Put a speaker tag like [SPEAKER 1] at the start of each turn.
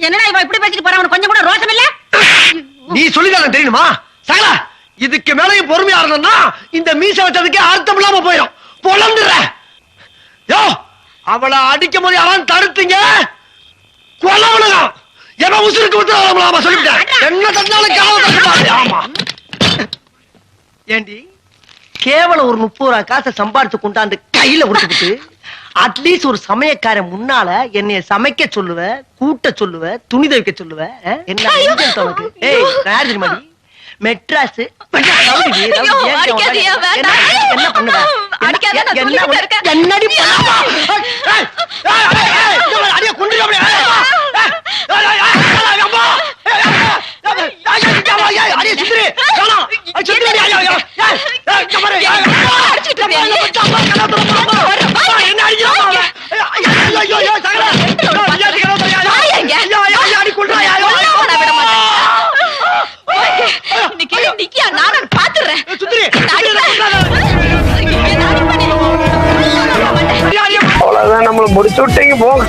[SPEAKER 1] என்னடா இவ இப்படி பேசிட்டு போறா? கொஞ்சம் கூட ரோஷம் இல்ல?
[SPEAKER 2] நீ சொல்லிதான் தெரியுமா சகல? இதுக்கு மேலையும் பொறுமையா இருந்தா இந்த மீச வச்சதுக்கே அர்த்தம் இல்லாம போயிடும். பொழந்துற யோ, அவளை அடிக்கும் போது யாரும் தடுத்தீங்க கொலை விழுகும். என்ன உசுருக்கு விட்டுறாம சொல்லிவிட்டேன். என்ன தந்தாலும் ஆமா. ஏண்டி கேவலம் ஒரு 30 ரூபா காசை சம்பாதிச்சு கொண்டாந்து கையில விட்டுக்கிட்டு அட்லீஸ்ட் ஒரு சமயக்காரன் முன்னால என்னைய சமைக்க சொல்லுவ, கூட்ட சொல்லுவ, துணி துவைக்க சொல்லுவ. என்ன தெரியுமா மெட்ராஸ் என்ன பண்ணுவ? என்னடி
[SPEAKER 3] அவ்வளவுதான், நம்மள முடிச்சு விட்டீங்க போங்க.